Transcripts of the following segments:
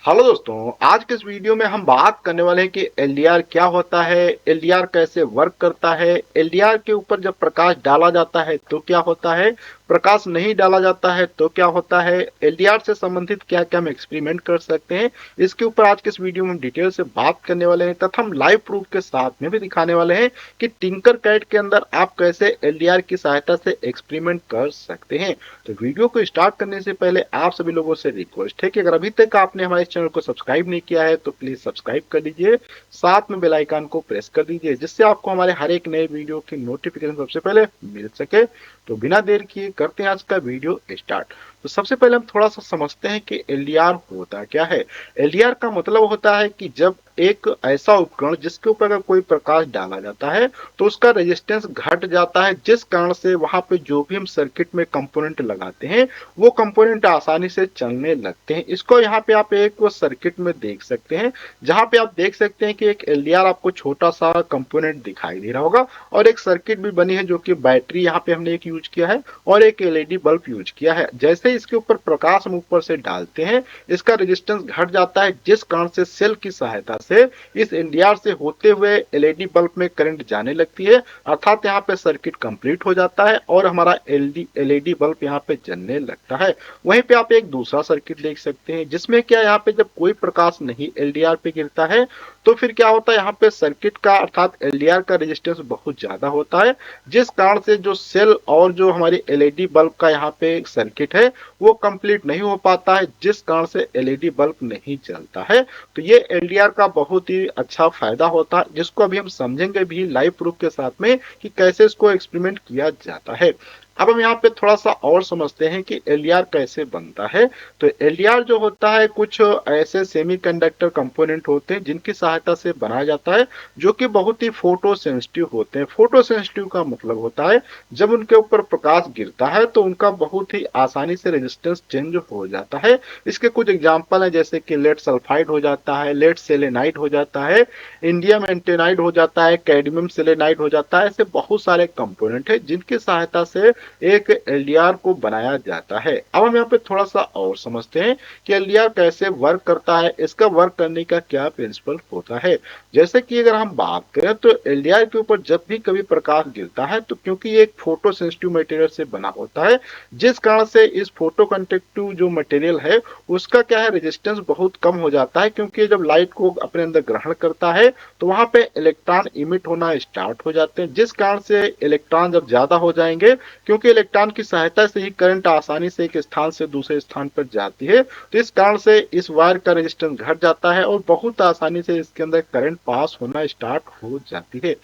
Hello दोस्तों, आज के इस वीडियो में हम बात करने वाले हैं कि एलडीआर क्या होता है, एलडीआर कैसे वर्क करता है, एलडीआर के ऊपर जब प्रकाश डाला जाता है तो क्या होता है, प्रकाश नहीं डाला जाता है तो क्या होता है, एलडीआर से संबंधित क्या क्या हम एक्सपेरिमेंट कर सकते हैं। इसके ऊपर आज के इस वीडियो में हम डिटेल से बात करने वाले हैं तथा हम लाइव प्रूफ के साथ में भी दिखाने वाले हैं कि टिंकर कैड के अंदर आप कैसे एलडीआर की सहायता से एक्सपेरिमेंट कर सकते हैं। तो वीडियो को स्टार्ट करने से पहले आप सभी लोगों से रिक्वेस्ट है कि अगर अभी तक आपने हमारे चैनल को सब्सक्राइब नहीं किया है तो प्लीज सब्सक्राइब कर लीजिए, साथ में बेल आइकन को प्रेस कर दीजिए जिससे आपको हमारे हर एक नए वीडियो की नोटिफिकेशन सबसे पहले मिल सके। तो बिना देर किए करते हैं आज का वीडियो स्टार्ट। तो सबसे पहले हम थोड़ा सा समझते हैं कि एलडीआर होता क्या है। एलडीआर का मतलब होता है कि जब एक ऐसा उपकरण जिसके ऊपर अगर कोई प्रकाश डाला जाता है तो उसका रेजिस्टेंस घट जाता है, जिस कारण से वहां पे जो भी हम सर्किट में कंपोनेंट लगाते हैं वो कंपोनेंट आसानी से चलने लगते हैं। इसको यहाँ पे आप एक सर्किट में देख सकते हैं, जहां पे आप देख सकते हैं कि एक एलडीआर आपको छोटा सा कंपोनेंट दिखाई दे रहा होगा और एक सर्किट भी बनी है जो कि बैटरी यहाँ पे हमने एक यूज किया है और एक एलईडी बल्ब यूज किया है। जैसे ही इसके ऊपर प्रकाश हम ऊपर से डालते हैं इसका रेजिस्टेंस घट जाता है, जिस कारण से सेल की सहायता से इस एलडीआर से होते हुए एलईडी बल्ब में करंट जाने लगती है, अर्थात यहाँ पे सर्किट कंप्लीट हो जाता है और हमारा एलईडी बल्ब यहाँ पे जलने लगता है। वहीं पे आप एक दूसरा सर्किट देख सकते हैं जिसमें क्या यहाँ पे जब कोई प्रकाश नहीं एलडीआर पे गिरता है तो फिर क्या होता है, यहाँ पे सर्किट का अर्थात एलडीआर का रेजिस्टेंस बहुत ज्यादा होता है, जिस कारण से जो सेल और जो हमारी एलईडी बल्ब का यहाँ पे सर्किट है वो कंप्लीट नहीं हो पाता है, जिस कारण से एलईडी बल्ब नहीं जलता है। तो ये एलडीआर का बहुत ही अच्छा फायदा होता है जिसको अभी हम समझेंगे भी लाइव प्रूफ के साथ में कि कैसे इसको एक्सपेरिमेंट किया जाता है। अब हम यहाँ पे थोड़ा सा और समझते हैं कि एलडीआर कैसे बनता है। तो एलडीआर जो होता है कुछ ऐसे सेमीकंडक्टर कंपोनेंट होते हैं जिनकी सहायता से बनाया जाता है, जो कि बहुत ही फोटो सेंसिटिव होते हैं। फोटो सेंसिटिव का मतलब होता है जब उनके ऊपर प्रकाश गिरता है तो उनका बहुत ही आसानी से रेजिस्टेंस चेंज हो जाता है। इसके कुछ एग्जाम्पल है जैसे कि लेड सल्फाइड हो जाता है, लेड सेलेनाइड हो जाता है, इंडियम एंटेनाइड हो जाता है, कैडमियम सेलेनाइड हो जाता है। ऐसे बहुत सारे कंपोनेंट है जिनकी सहायता से एक एलडीआर को बनाया जाता है। अब हम यहाँ पे थोड़ा सा और समझते हैं कि एलडीआर कैसे वर्क करता है, इसका वर्क करने का क्या प्रिंसिपल होता है। जैसे कि अगर हम बात करें तो एलडीआर के ऊपर जब भी कभी प्रकाश गिरता है तो क्योंकि ये एक फोटो सेंसिटिव मटेरियल से बना होता है, जिस कारण से इस फोटो कंडक्टिव जो मटेरियल है उसका क्या है, रेजिस्टेंस बहुत कम हो जाता है, क्योंकि जब लाइट को अपने अंदर ग्रहण करता है तो वहां पे इलेक्ट्रॉन इमिट होना स्टार्ट हो जाते हैं, जिस कारण से इलेक्ट्रॉन जब ज्यादा हो जाएंगे, क्योंकि इलेक्ट्रॉन की सहायता से ही करंट आसानी से एक स्थान से दूसरे स्थान पर जाती है, तो इस कारण से इस वायर का रेजिस्टेंस घट जाता है और बहुत आसानी से इसके अंदर करंट पास होना स्टार्ट हो जाती है।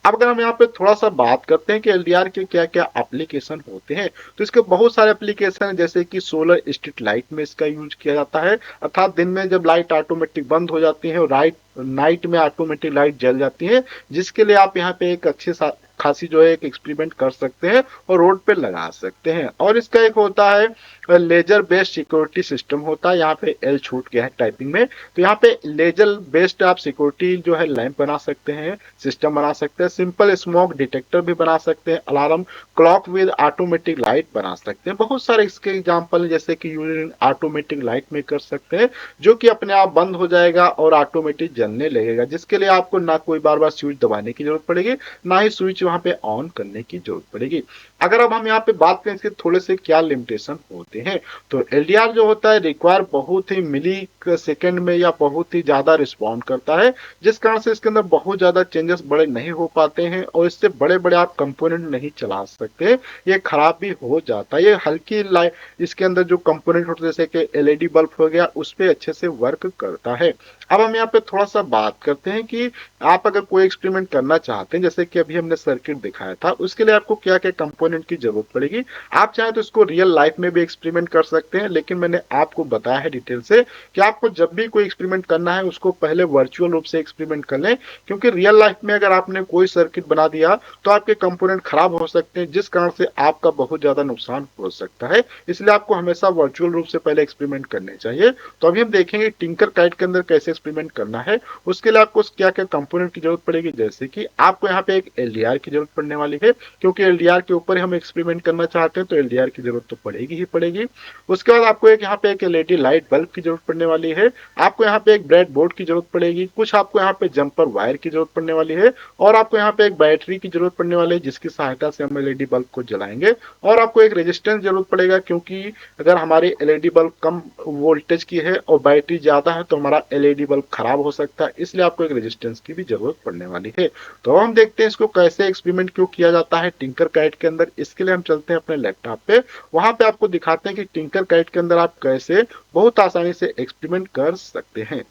अब अगर हम यहाँ पे थोड़ा सा बात करते हैं कि एलडीआर के क्या क्या एप्लीकेशन होते हैं, तो इसके बहुत सारे एप्लीकेशन है जैसे कि सोलर स्ट्रीट लाइट में इसका यूज किया जाता है, अर्थात दिन में जब लाइट ऑटोमेटिक बंद हो जाती है और नाइट में ऑटोमेटिक लाइट जल जाती है, जिसके लिए आप यहाँ पे एक अच्छी खासी जो है एक एक्सपेरिमेंट कर सकते हैं और रोड पे लगा सकते हैं। और इसका एक होता है लेजर बेस्ड सिक्योरिटी सिस्टम होता है, यहाँ पे एल छूट गया है टाइपिंग में, तो यहाँ पे लेजर बेस्ड आप सिक्योरिटी जो है लैंप बना सकते हैं, सिस्टम बना सकते हैं, सिंपल स्मोक डिटेक्टर भी बना सकते हैं, alarm clock with automatic light बना सकते हैं। बहुत सारे इसके एग्जाम्पल जैसे कि यूज ऑटोमेटिक लाइट में कर सकते हैं, जो कि अपने आप बंद हो जाएगा और ऑटोमेटिक जलने लगेगा, जिसके लिए आपको ना कोई बार बार स्विच दबाने की जरूरत पड़ेगी, ना ही स्विच वहां पे ऑन करने की जरूरत पड़ेगी। अगर अब हम यहाँ पे बात करें इसके थोड़े से क्या लिमिटेशन होते हैं, तो एलडीआर जो होता है रिक्वायर बहुत ही मिली सेकेंड में या बहुत ही ज्यादा रिस्पॉन्ड करता है, जिस कारण से इसके अंदर बहुत ज्यादा चेंजेस बड़े नहीं हो पाते हैं और इससे बड़े बड़े आप कंपोनेंट नहीं चला सकते, ये खराब भी हो जाता है। ये हल्की लाइट इसके अंदर जो कंपोनेंट होते हैं जैसे कि एलईडी बल्ब हो गया उस पर अच्छे से वर्क करता है। अब हम यहाँ पे थोड़ा सा बात करते हैं कि आप अगर कोई एक्सपेरिमेंट करना चाहते हैं, जैसे कि अभी हमने सर्किट दिखाया था, उसके लिए आपको क्या क्या कंपोनेंट की जरूरत पड़ेगी। आप चाहें तो इसको रियल लाइफ में भी एक्सपेरिमेंट कर सकते हैं, लेकिन मैंने आपको बताया है डिटेल से कि आपको जब भी कोई एक्सपेरिमेंट करना है उसको पहले वर्चुअल रूप से एक्सपेरिमेंट कर लें, क्योंकि रियल लाइफ में अगर आपने कोई सर्किट बना दिया तो आपके कंपोनेंट खराब हो सकते हैं, जिस कारण से आपका बहुत ज्यादा नुकसान हो सकता है। इसलिए आपको हमेशा वर्चुअल रूप से पहले एक्सपेरिमेंट करने चाहिए। तो अभी हम देखेंगे टिंकर कैड के अंदर कैसे एक्सपेरिमेंट करना है। उसके लिए आपको क्या क्या कंपोनेंट की जरूरत पड़ेगी, जैसे कि आपको यहाँ पे एक एलडीआर की जरूरत पड़ने वाली है, क्योंकि एलडीआर के ऊपर हम एक्सपेरिमेंट करना चाहते हैं तो एलडीआर की जरूरत तो पड़ेगी ही पड़ेगी। उसके बाद आपको एक यहाँ पे एक एलईडी लाइट बल्ब की जरूरत पड़ने वाली है, आपको यहाँ पे एक ब्रेड बोर्ड की जरूरत पड़ेगी, कुछ आपको यहाँ पे जंपर वायर की जरूरत पड़ने वाली है, और आपको यहाँ पे एक बैटरी की जरूरत पड़ने वाली है जिसकी सहायता से हम एलईडी बल्ब को जलाएंगे, और आपको एक रेजिस्टेंस जरूरत पड़ेगा, क्योंकि अगर हमारी एलईडी बल्ब कम वोल्टेज की है और बैटरी ज्यादा है तो हमारा एलईडी बल्ब खराब हो सकता है, इसलिए आपको एक रेजिस्टेंस की भी जरूरत पड़ने वाली है। तो हम देखते हैं इसको कैसे एक्सपेरिमेंट क्यों किया जाता है टिंकर कैट के अंदर। इसके लिए हम चलते हैं अपने लैपटॉप पे, वहां पे आपको दिखाते हैं कि टिंकर कैट के अंदर आप कैसे बहुत आसानी से एक्सपेरिमेंट कर सकते हैं।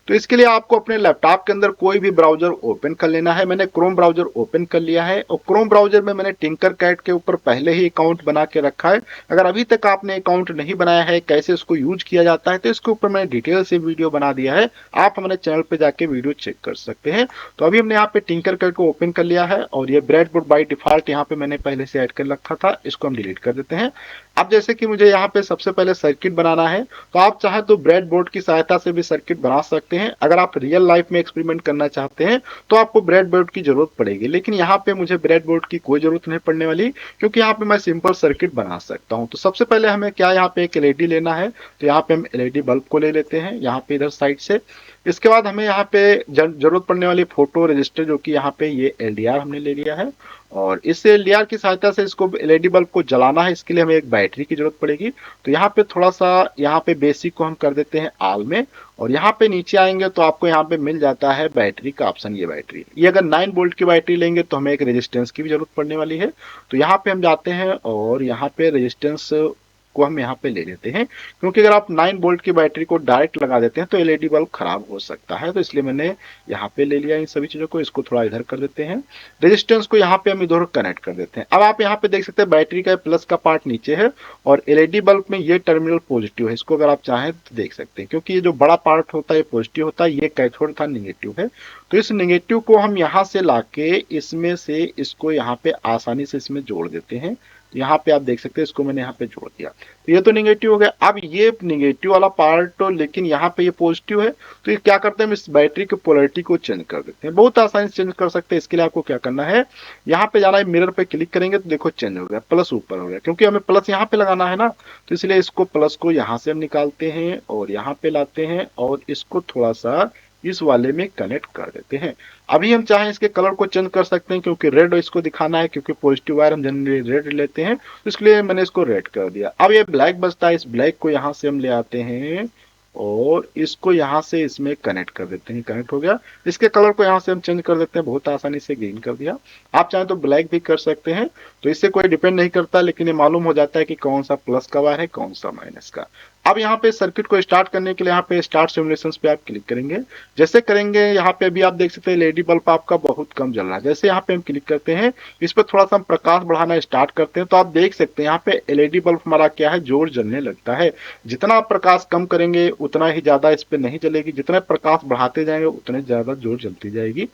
तो इसके लिए आपको अपने लैपटॉप के अंदर कोई भी ब्राउजर ओपन कर लेना है। मैंने क्रोम ब्राउजर ओपन कर लिया है और क्रोम ब्राउजर में मैंने टिंकर कैट के ऊपर पहले ही अकाउंट बना के रखा है। अगर अभी तक आपने अकाउंट नहीं बनाया है, कैसे इसको यूज किया जाता है, तो इसके ऊपर मैंने डिटेल से वीडियो बना दिया है, आप हमारे चैनल पे जाके वीडियो चेक कर सकते हैं। तो अभी हमने यहाँ पे टिंकर कैट को ओपन कर लिया है और ये ब्रेडबोर्ड बाय डिफॉल्ट यहाँ पे मैंने पहले से ऐड कर रखा था, इसको हम डिलीट कर देते हैं। अब जैसे कि मुझे यहाँ पे सबसे पहले सर्किट बनाना है, तो आप चाहे तो ब्रेड बोर्ड की सहायता से भी सर्किट बना सकते हैं। अगर आप रियल लाइफ में एक्सपेरिमेंट करना चाहते हैं तो आपको ब्रेड बोर्ड की जरूरत पड़ेगी, लेकिन यहाँ पे मुझे ब्रेड बोर्ड की कोई जरूरत नहीं पड़ने वाली, क्योंकि यहाँ पे मैं सिंपल सर्किट बना सकता हूँ। तो सबसे पहले हमें क्या यहाँ पे एक एलईडी लेना है, तो यहाँ पे हम एलईडी बल्ब को ले लेते हैं यहाँ पे इधर साइड से। इसके बाद हमें यहाँ पे जरूरत पड़ने वाली फोटो रजिस्टर, जो कि यहाँ पे ये एलडीआर हमने ले लिया है, और इस एलडीआर की सहायता से इसको एलईडी बल्ब को जलाना है। इसके लिए हमें एक बैटरी की जरूरत पड़ेगी। तो यहाँ पे थोड़ा सा यहाँ पे बेसिक को हम कर देते हैं ऑल में, और यहाँ पे नीचे आएंगे तो आपको यहाँ पे मिल जाता है बैटरी का ऑप्शन। ये बैटरी, ये अगर 9 वोल्ट की बैटरी लेंगे तो हमें एक रेजिस्टेंस की भी जरूरत पड़ने वाली है। तो यहाँ पे हम जाते हैं और यहाँ पे रेजिस्टेंस को हम यहाँ पे ले लेते हैं, क्योंकि अगर आप 9 वोल्ट की बैटरी को डायरेक्ट लगा देते हैं तो एलईडी बल्ब खराब हो सकता है। तो इसलिए मैंने यहाँ पे ले लिया इन सभी चीजों को। इसको थोड़ा इधर कर देते हैं, रेजिस्टेंस को यहाँ पे हम इधर कनेक्ट कर देते हैं। अब आप यहाँ पे देख सकते हैं बैटरी का प्लस का पार्ट नीचे है और एलईडी बल्ब में ये टर्मिनल पॉजिटिव है। इसको अगर आप चाहें तो देख सकते हैं, क्योंकि ये जो बड़ा पार्ट होता है पॉजिटिव होता है, ये कैथोड था नेगेटिव है। तो इस नेगेटिव को हम यहाँ से लाके इसमें से इसको यहाँ पे आसानी से इसमें जोड़ देते हैं। तो यहाँ पे आप देख सकते हैं, इसको मैंने यहाँ पे जोड़ दिया, तो ये तो नेगेटिव हो गया। अब ये नेगेटिव वाला पार्ट तो, लेकिन यहाँ पे ये पॉजिटिव है, तो ये क्या करते हैं, हम इस बैटरी की पोलैरिटी को चेंज कर देते हैं। बहुत आसानी से चेंज कर सकते हैं। इसके लिए आपको क्या करना है, यहाँ पे जाना है, मिरर पे क्लिक करेंगे तो देखो चेंज हो गया, प्लस ऊपर हो गया, क्योंकि हमें प्लस यहाँ पे लगाना है ना। तो इसलिए इसको प्लस को यहाँ से हम निकालते हैं और यहाँ पे लाते हैं और इसको थोड़ा सा इस वाले में कनेक्ट कर देते हैं। अभी हम चाहें इसके कलर को चेंज कर सकते हैं, क्योंकि रेड इसको दिखाना है, क्योंकि पॉजिटिव वायर हम जनरली रेड लेते हैं, तो इसलिए मैंने इसको रेड कर दिया। अब ये ब्लैक बचता है, इस ब्लैक को यहाँ से हम ले आते हैं और इसको यहाँ से इसमें कनेक्ट कर देते हैं। कनेक्ट हो गया। इसके कलर को यहाँ से हम चेंज कर देते हैं, बहुत आसानी से ग्रीन कर दिया। आप चाहें तो ब्लैक भी कर सकते हैं, तो इससे कोई डिपेंड नहीं करता, लेकिन ये मालूम हो जाता है कि कौन सा प्लस का वायर है कौन सा माइनस का। अब यहाँ पे सर्किट को स्टार्ट करने के लिए यहाँ पे स्टार्ट सिमुलेशंस पे आप क्लिक करेंगे। जैसे करेंगे यहाँ पे अभी आप देख सकते हैं एलईडी बल्ब आपका बहुत कम जल रहा है। जैसे यहाँ पे हम क्लिक करते हैं, इस पर थोड़ा सा हम प्रकाश बढ़ाना स्टार्ट करते हैं, तो आप देख सकते हैं यहाँ पे एलईडी बल्ब हमारा क्या है, जोर जलने लगता है। जितना आप प्रकाश कम करेंगे उतना ही ज्यादा इस पे नहीं जलेगी, जितना प्रकाश बढ़ाते जाएंगे उतने ज्यादा जोर जलती जाएगी।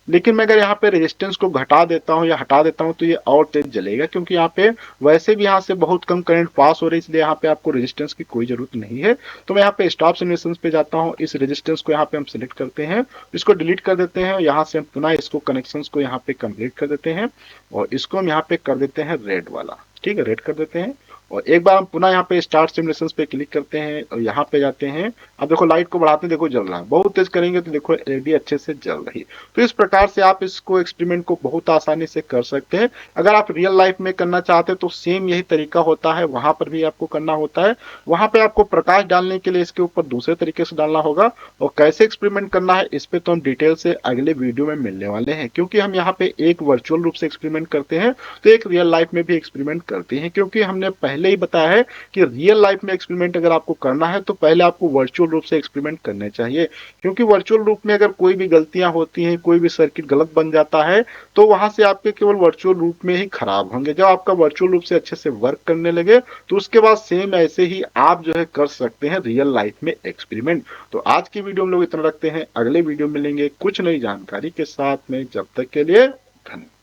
लेकिन मैं अगर यहाँ पे रेजिस्टेंस को घटा देता हूँ या हटा देता हूँ तो ये और तेज जलेगा, क्योंकि यहाँ पे वैसे भी यहाँ से बहुत कम करंट पास हो रही है, इसलिए यहाँ पे आपको रेजिस्टेंस की कोई जरूरत नहीं है। तो मैं यहाँ पे स्टॉप सिमुलेशंस पे जाता हूँ, इस रेजिस्टेंस को यहाँ पे हम सिलेक्ट करते हैं, इसको डिलीट कर देते हैं। यहाँ से हम पुनः इसको कनेक्शंस को यहाँ पे कंप्लीट कर देते हैं और इसको हम यहाँ पे कर देते हैं रेड वाला। ठीक है, रेड कर देते हैं और एक बार हम पुनः यहाँ पे स्टार्ट सिमुलेशंस पे क्लिक करते हैं और यहाँ पे जाते हैं। अब देखो लाइट को बढ़ाते हैं, देखो जल रहा है। बहुत तेज करेंगे तो देखो एलईडी अच्छे से जल रही है। तो इस प्रकार से आप इसको एक्सपेरिमेंट को बहुत आसानी से कर सकते हैं। अगर आप रियल लाइफ में करना चाहते हैं तो सेम यही तरीका होता है, वहां पर भी आपको करना होता है। वहां पे आपको प्रकाश डालने के लिए इसके ऊपर दूसरे तरीके से डालना होगा, और कैसे एक्सपेरिमेंट करना है इस पे तो हम डिटेल से अगले वीडियो में मिलने वाले हैं। क्योंकि हम यहाँ पे एक वर्चुअल रूप से एक्सपेरिमेंट करते हैं तो एक रियल लाइफ में भी एक्सपेरिमेंट करते हैं, क्योंकि हमने पहले ही बताया है कि रियल लाइफ में एक्सपेरिमेंट अगर आपको करना है तो पहले आपको वर्चुअल रूप से एक्सपेरिमेंट करने चाहिए। क्योंकि वर्चुअल रूप में अगर कोई भी गलतियां होती हैं, कोई भी सर्किट गलत बन जाता है, तो वहां से आपके केवल वर्चुअल रूप में ही खराब होंगे। जब आपका वर्चुअल रूप से अच्छे से वर्क करने लगे तो उसके बाद सेम ऐसे ही आप जो है कर सकते हैं रियल लाइफ में एक्सपेरिमेंट। तो आज की वीडियो हम लोग इतना रखते हैं, अगले वीडियो मिलेंगे कुछ नई जानकारी के साथ में। जब तक के लिए धन्यवाद।